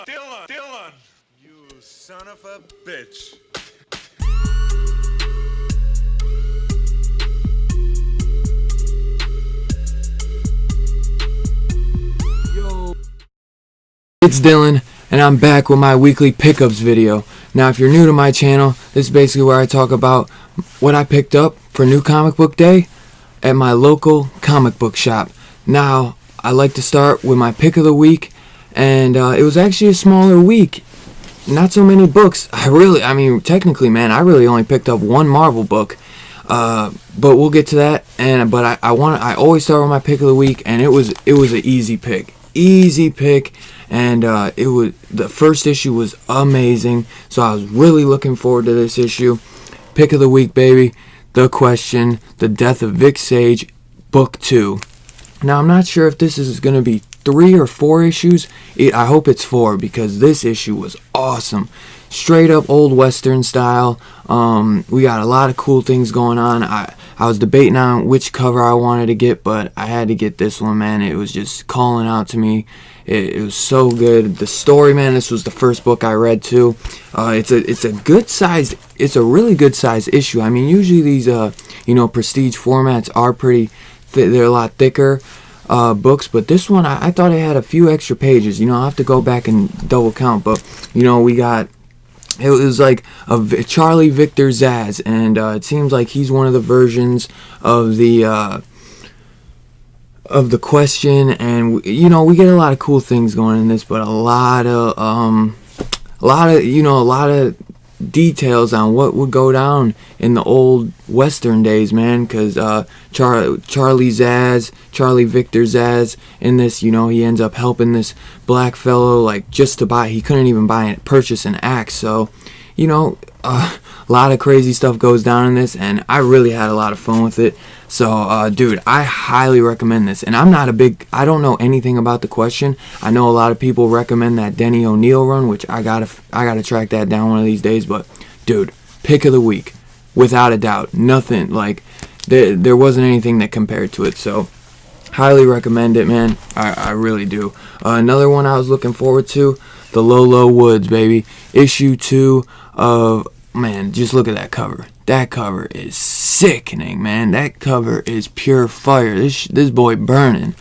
Dylan, you son of a bitch. Yo, it's Dylan, and I'm back with my weekly pickups video. Now, if you're new to my channel, this is basically where I talk about what I picked up for New Comic Book Day at my local comic book shop. Now, I like to start with my pick of the week, and it was actually a smaller week. Not so many books. Technically, man, I really only picked up one Marvel book. But we'll get to that. But I always start with my pick of the week, and it was an easy pick, and the first issue was amazing. So I was really looking forward to this issue. Pick of the week, baby. The Question, The Death of Vic Sage, Book 2. Now, I'm not sure if this is going to be 3 or 4 issues. I hope it's 4 because this issue was awesome. Straight up old Western style. We got a lot of cool things going on. I was debating on which cover I wanted to get, but I had to get this one, man. It was just calling out to me. It was so good. The story, man, this was the first book I read too. It's a good sized, it's a really good sized issue. I mean, usually these prestige formats are pretty they're a lot thicker books, but this one I thought it had a few extra pages. I'll have to go back and double count, but we got, it was like a Charlie Victor Zsasz, and it seems like he's one of the versions of the Question, and we get a lot of cool things going in this, but a lot of details on what would go down in the old Western days, man, because Charlie Victor Zsasz in this, he ends up helping this black fellow, like, just to buy, he couldn't even purchase an axe. So a lot of crazy stuff goes down in this, and I really had a lot of fun with it. So dude, I highly recommend this. And I don't know anything about The Question. I know a lot of people recommend that Denny O'Neil run, which I gotta track that down one of these days. But dude, pick of the week, without a doubt. Nothing like there wasn't anything that compared to it. So highly recommend it, man. I really do. Another one I was looking forward to, The Low Woods, baby. Issue 2 of, man, just look at that cover. That cover is sickening, man. That cover is pure fire. This boy burning.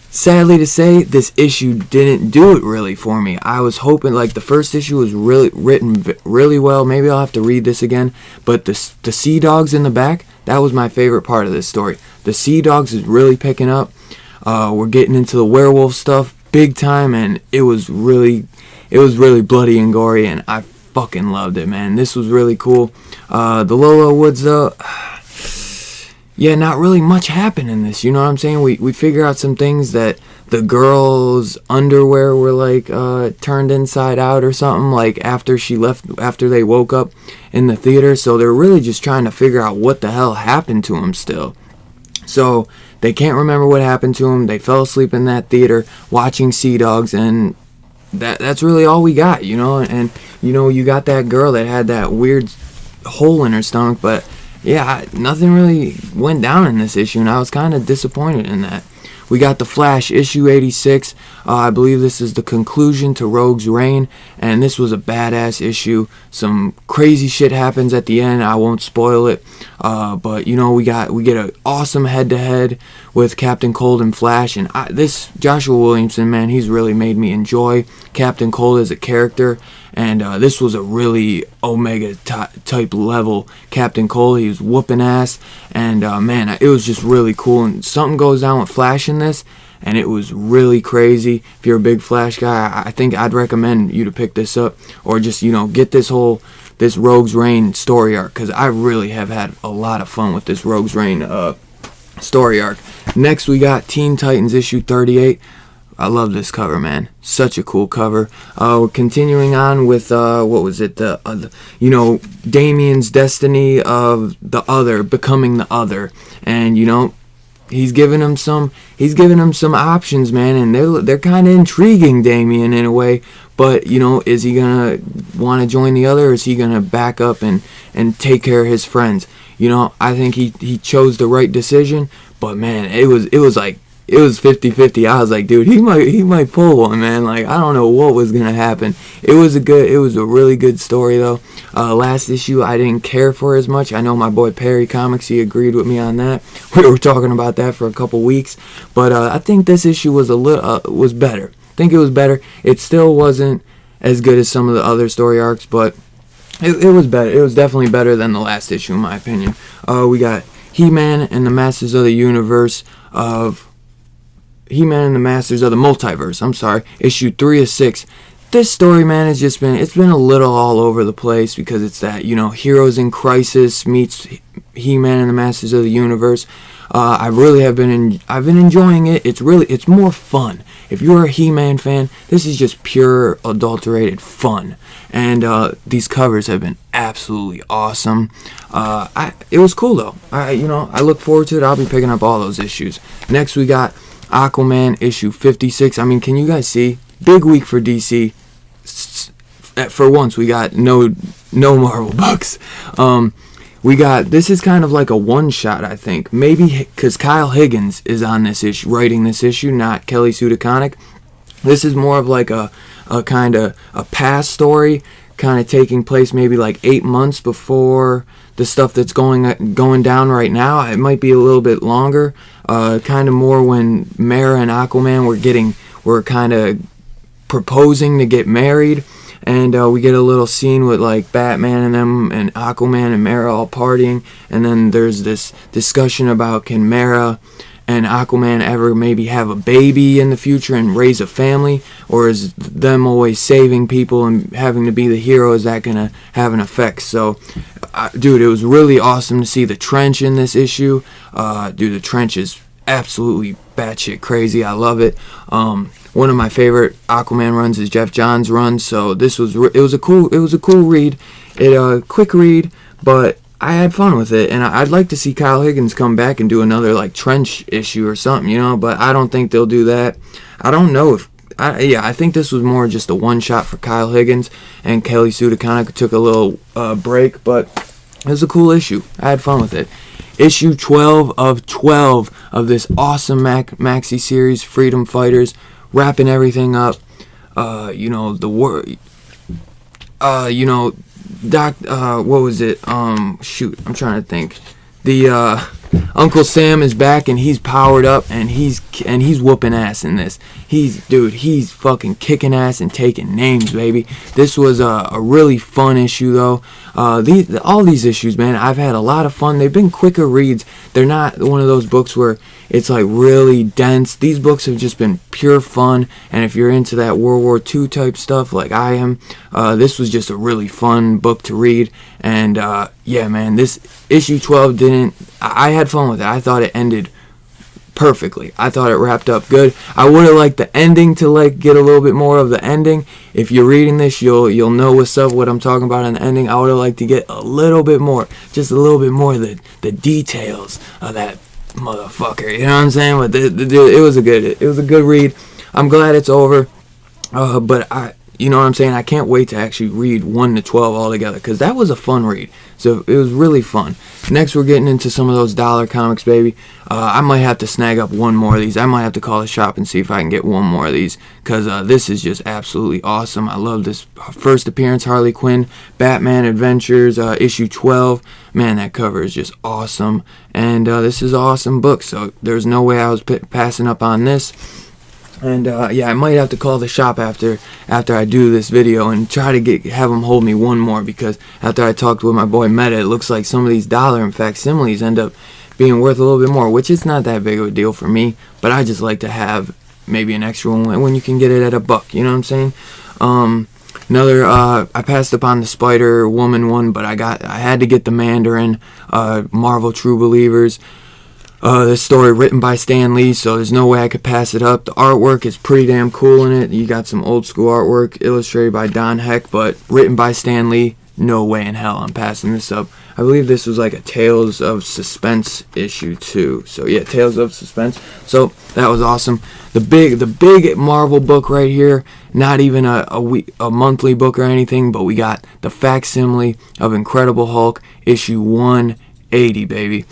Sadly to say, this issue didn't do it really for me. I was hoping, like, the first issue was really written really well. Maybe I'll have to read this again. But the sea dogs in the back, that was my favorite part of this story. The sea dogs is really picking up. We're getting into the werewolf stuff big time, and it was really bloody and gory, and I fucking loved it, man. This was really cool. The Low Woods, though, yeah, not really much happened in this. You know what I'm saying? We figure out some things, that the girls' underwear were like turned inside out or something, like after they woke up in the theater. So they're really just trying to figure out what the hell happened to them still. So they can't remember what happened to them. They fell asleep in that theater watching Sea Dogs, and that's really all we got, and you got that girl that had that weird hole in her stomach, but yeah, nothing really went down in this issue, and I was kind of disappointed in that. We got The Flash, issue 86. I believe this is the conclusion to Rogue's Reign, and this was a badass issue. Some crazy shit happens at the end. I won't spoil it, but we get an awesome head-to-head with Captain Cold and Flash, and this Joshua Williamson, man, he's really made me enjoy Captain Cold as a character. And this was a really Omega type level Captain Cold. He was whooping ass, and man, it was just really cool. And something goes down with Flash in this, and it was really crazy. If you're a big Flash guy, I think I'd recommend you to pick this up, or just get this Rogue's Reign story arc, because I really have had a lot of fun with this Rogue's Reign story arc. Next, we got Teen Titans issue 38. I love this cover, man. Such a cool cover. We're continuing on with what was it? Damian's destiny of the other, becoming the other, and he's giving him some options, man, and they're kind of intriguing Damian in a way. But is he gonna want to join the other, or is he gonna back up and take care of his friends? I think he chose the right decision. But man, it was like it was 50-50. I was like, dude, he might pull one, man. Like, I don't know what was gonna happen. It was a really good story though. Last issue I didn't care for as much. I know my boy Perry Comics, he agreed with me on that. We were talking about that for a couple weeks, but I think this issue was was better. I think it was better. It still wasn't as good as some of the other story arcs, but it was better. It was definitely better than the last issue in my opinion. We got HeMan and the Masters of the Universe of He-Man and the Masters of the Multiverse, I'm sorry, issue 3 of 6. This story, man, it's been a little all over the place because it's that, Heroes in Crisis meets He-Man and the Masters of the Universe. I've been enjoying it. It's more fun. If you're a He-Man fan, this is just pure adulterated fun. And these covers have been absolutely awesome. It was cool though. I look forward to it. I'll be picking up all those issues. Next we got Aquaman issue 56. I mean, can you guys see? Big week for DC. For once, we got no Marvel books. This is kind of like a one-shot, I think. Maybe because Kyle Higgins is on this issue, writing this issue, not Kelly Sue DeConnick. This is more of like a kind of a past story, kind of taking place maybe like 8 months before the stuff that's going down right now. It might be a little bit longer. Kind of more when Mera and Aquaman were kind of proposing to get married, and we get a little scene with like Batman and them and Aquaman and Mera all partying, and then there's this discussion about can Mera and Aquaman ever maybe have a baby in the future and raise a family, or is them always saving people and having to be the hero, is that gonna have an effect? So dude, it was really awesome to see the Trench in this issue. Dude, the Trench is absolutely batshit crazy. I love it. One of my favorite Aquaman runs is Jeff Johns' run, so it was a cool read. Quick read, but I had fun with it, and I'd like to see Kyle Higgins come back and do another like Trench issue or something, but I don't think they'll do that. I don't know if I think this was more just a one shot for Kyle Higgins, and Kelly Sue DeConnick took a little break, but it was a cool issue. I had fun with it. Issue 12 of 12 of this awesome maxi series, Freedom Fighters, wrapping everything up. The word. What was it? Shoot, I'm trying to think. The Uncle Sam is back and he's powered up and he's whooping ass in this. He's fucking kicking ass and taking names, baby. This was a really fun issue though. All these issues, man, I've had a lot of fun. They've been quicker reads. They're not one of those books where it's like really dense. These books have just been pure fun, and if you're into that World War II type stuff like I am, this was just a really fun book to read. And yeah, man, this issue 12 I had fun with it. I thought it ended perfectly. I thought it wrapped up good. I would have liked the ending to like get a little bit more of the ending. If you're reading this, you'll know what I'm talking about in the ending. I would have liked to get a little bit more, just a little bit more of the details of that motherfucker. You know what I'm saying? But it was a good read. I'm glad it's over. But you know what I'm saying? I can't wait to actually read 1 to 12 all together, because that was a fun read. So it was really fun. Next, we're getting into some of those dollar comics, baby. I might have to snag up one more of these. I might have to call the shop and see if I can get one more of these, because this is just absolutely awesome. I love this first appearance, Harley Quinn, Batman Adventures, issue 12. Man, that cover is just awesome. And this is an awesome book, so there's no way I was passing up on this. And yeah, I might have to call the shop after I do this video and try to have them hold me one more, because after I talked with my boy Meta, it looks like some of these dollar and facsimiles end up being worth a little bit more, which is not that big of a deal for me, but I just like to have maybe an extra one when you can get it at $1, you know what I'm saying? I passed up on the Spider-Woman one, but I had to get the Mandarin Marvel True Believers. This story written by Stan Lee, so there's no way I could pass it up. The artwork is pretty damn cool in it. You got some old school artwork illustrated by Don Heck, but written by Stan Lee. No way in hell I'm passing this up. I believe this was like a Tales of Suspense issue too. So yeah, Tales of Suspense. So that was awesome. The big Marvel book right here. Not even a monthly book or anything, but we got the facsimile of Incredible Hulk issue 180, baby.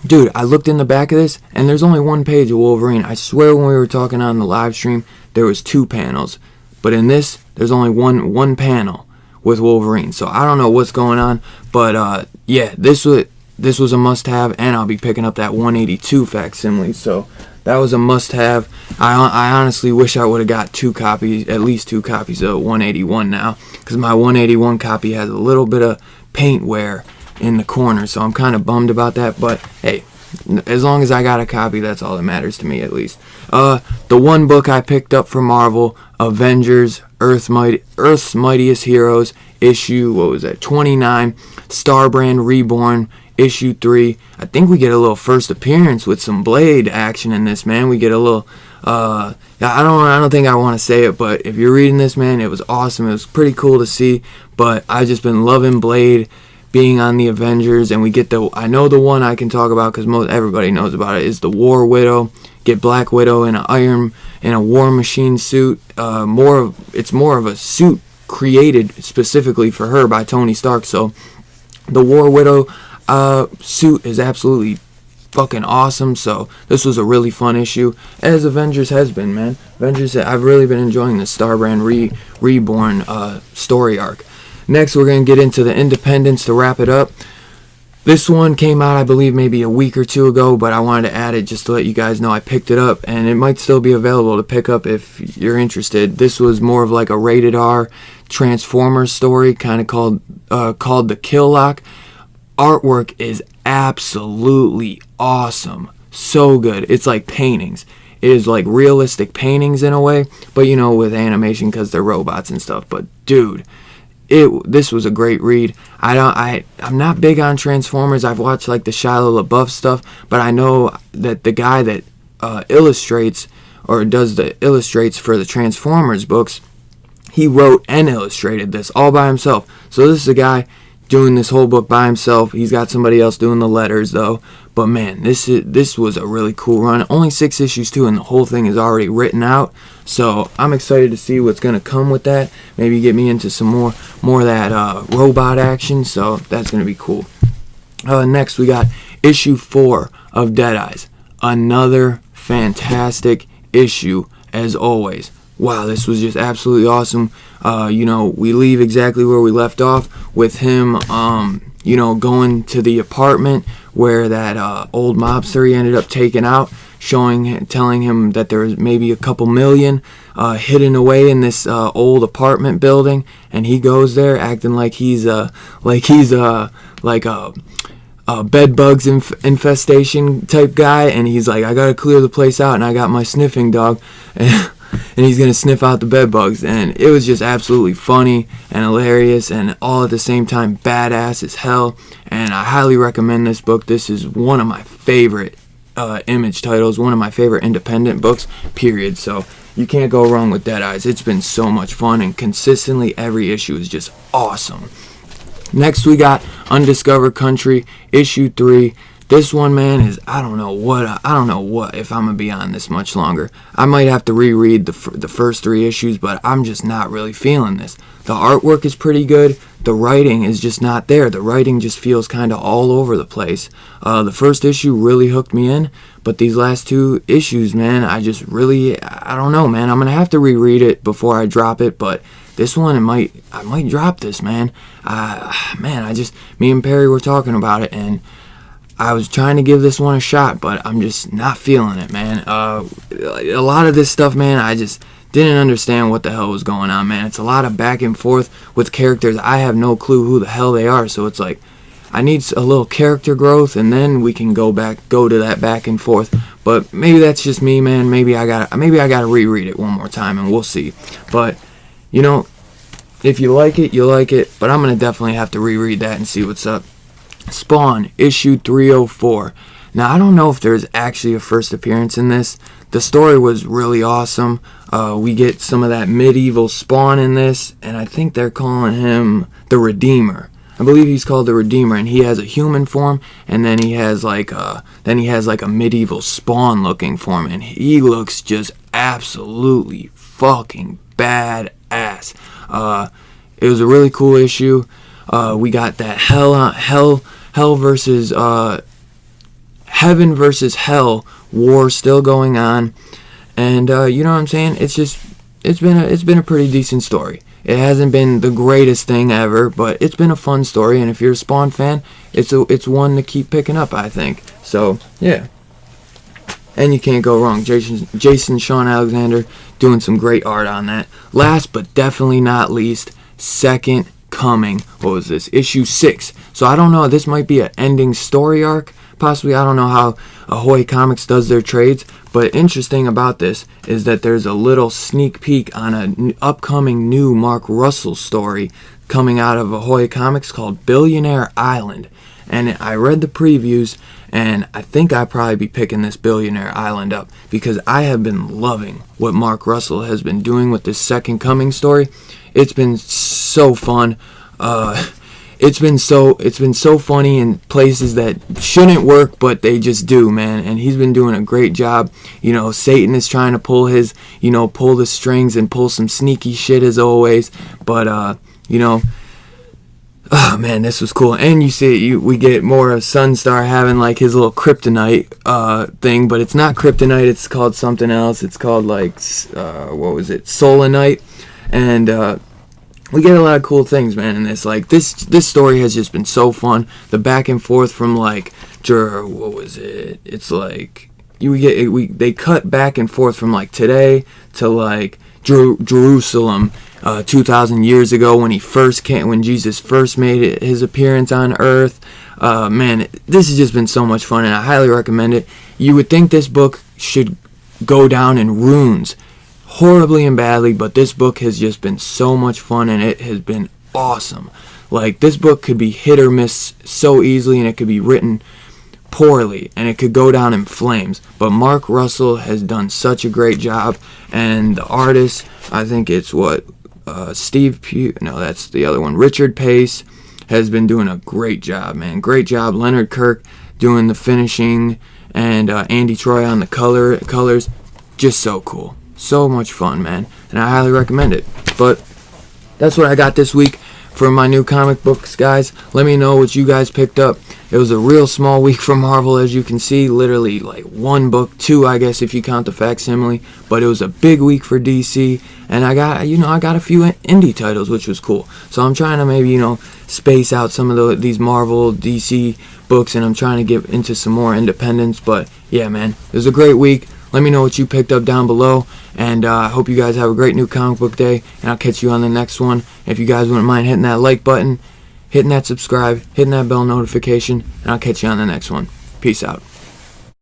Dude, I looked in the back of this, and there's only one page of Wolverine. I swear when we were talking on the live stream, there was 2 panels. But in this, there's only one panel with Wolverine. So I don't know what's going on. But yeah, this was a must-have, and I'll be picking up that 182 facsimile. So that was a must-have. I honestly wish I would have got 2 copies, at least 2 copies of 181 now, because my 181 copy has a little bit of paint wear in the corner, so I'm kind of bummed about that. But hey, as long as I got a copy, that's all that matters to me, at least. The one book I picked up for Marvel, Avengers, Earth's Mightiest Heroes, issue, what was that, 29, Starbrand Reborn, issue 3. I think we get a little first appearance with some Blade action in this, man. We get a little, I don't think I want to say it, but if you're reading this, man, it was awesome. It was pretty cool to see, but I've just been loving Blade being on the Avengers, and we get I know the one I can talk about because everybody knows about it is the War Widow. Get Black Widow in a War Machine suit. It's more of a suit created specifically for her by Tony Stark. So the War Widow suit is absolutely fucking awesome. So this was a really fun issue, as Avengers has been, man. I've really been enjoying the Starbrand Reborn story arc. Next, we're going to get into the Independents to wrap it up. This one came out, I believe, maybe a week or 2 ago, but I wanted to add it just to let you guys know I picked it up, and it might still be available to pick up if you're interested. This was more of like a rated R Transformers story, kind of called The Kill Lock. Artwork is absolutely awesome. So good. It's like paintings. It is like realistic paintings in a way, but with animation because they're robots and stuff. But dude, this was a great read. I'm not big on Transformers. I've watched like the Shia LaBeouf stuff, but I know that the guy that illustrates or does the illustrates for the Transformers books, he wrote and illustrated this all by himself. So this is a guy doing this whole book by himself. He's got somebody else doing the letters though. But man, this was a really cool run. Only 6 issues too, and the whole thing is already written out. So I'm excited to see what's gonna come with that. Maybe get me into some more of that robot action. So that's gonna be cool. Next we got issue 4 of Deadeyes. Another fantastic issue as always. Wow, this was just absolutely awesome. We leave exactly where we left off with him, going to the apartment where that old mobster he ended up taking out, telling him that there was maybe a couple million hidden away in this old apartment building, and he goes there acting like he's a bed bugs infestation type guy, and he's like, I gotta clear the place out, and I got my sniffing dog. And he's going to sniff out the bed bugs. And it was just absolutely funny and hilarious and all at the same time badass as hell. And I highly recommend this book. This is one of my favorite Image titles, one of my favorite independent books, period. So you can't go wrong with Deadeyes. It's been so much fun, and consistently every issue is just awesome. Next we got Undiscovered Country, issue 3. This one, man, is I don't know what if I'm gonna be on this much longer. I might have to reread the first 3 issues, but I'm just not really feeling this. The artwork is pretty good. The writing is just not there. The writing just feels kind of all over the place. The first issue really hooked me in, but these last 2 issues, man, I don't know, man. I'm gonna have to reread it before I drop it, but this one, I might drop this, man. Me and Perry were talking about it, and I was trying to give this one a shot, but I'm just not feeling it, man. A lot of this stuff, man, I just didn't understand what the hell was going on, man. It's a lot of back and forth with characters. I have no clue who the hell they are, so it's like I need a little character growth, and then we can go to that back and forth. But maybe that's just me, man. Maybe I gotta reread it one more time, and we'll see. But if you like it, you like it. But I'm gonna definitely have to reread that and see what's up. Spawn, issue 304. Now, I don't know if there's actually a first appearance in this. The story was really awesome. We get some of that medieval Spawn in this, and I think they're calling him the Redeemer. I believe he's called the Redeemer, and he has a human form, and then he has like a medieval Spawn looking form, and he looks just absolutely fucking badass. It was a really cool issue. heaven versus hell war still going on. And you know what I'm saying? It's been a pretty decent story. It hasn't been the greatest thing ever, but it's been a fun story. And if you're a Spawn fan, it's one to keep picking up, I think. So yeah. And you can't go wrong. Jason Sean Alexander doing some great art on that. Last but definitely not least, Second Coming. What was this? Issue 6. So I don't know. This might be an ending story arc. Possibly. I don't know how Ahoy Comics does their trades. But interesting about this is that there's a little sneak peek on an upcoming new Mark Russell story coming out of Ahoy Comics called Billionaire Island. And I read the previews, and I think I'll probably be picking this Billionaire Island up because I have been loving what Mark Russell has been doing with this Second Coming story. It's been so fun. It's been so funny in places that shouldn't work, but they just do, man. And he's been doing a great job. You know, Satan is trying to pull the strings and pull some sneaky shit as always. But you know. Oh man, this was cool. And you see, we get more of Sunstar having like his little kryptonite thing, but it's not kryptonite. It's called something else. It's called like what was it, Solanite, and we get a lot of cool things, man. And it's like this story has just been so fun. The back and forth from like what was it? It's like they cut back and forth from like today to like Jerusalem. 2,000 years ago when Jesus first made his appearance on Earth. Man, this has just been so much fun, and I highly recommend it. You would think this book should go down in ruins horribly and badly, but this book has just been so much fun, and it has been awesome. Like, this book could be hit or miss so easily, and it could be written poorly, and it could go down in flames. But Mark Russell has done such a great job, and the artist, I think it's Steve Pugh, no, that's the other one. Richard Pace has been doing a great job, man. Great job. Leonard Kirk doing the finishing, and Andy Troy on the colors. Just so cool. So much fun, man. And I highly recommend it. But that's what I got this week for my new comic books, guys. Let me know what you guys picked up. It was a real small week for Marvel, as you can see. Literally like one book, two, I guess, if you count the facsimile. But it was a big week for DC, and I got a few indie titles, which was cool. So I'm trying to maybe space out some of these Marvel, DC books, and I'm trying to get into some more independence. But yeah, man, it was a great week. Let me know what you picked up down below, and I hope you guys have a great new comic book day, and I'll catch you on the next one. If you guys wouldn't mind hitting that like button, hitting that subscribe, hitting that bell notification, and I'll catch you on the next one. Peace out.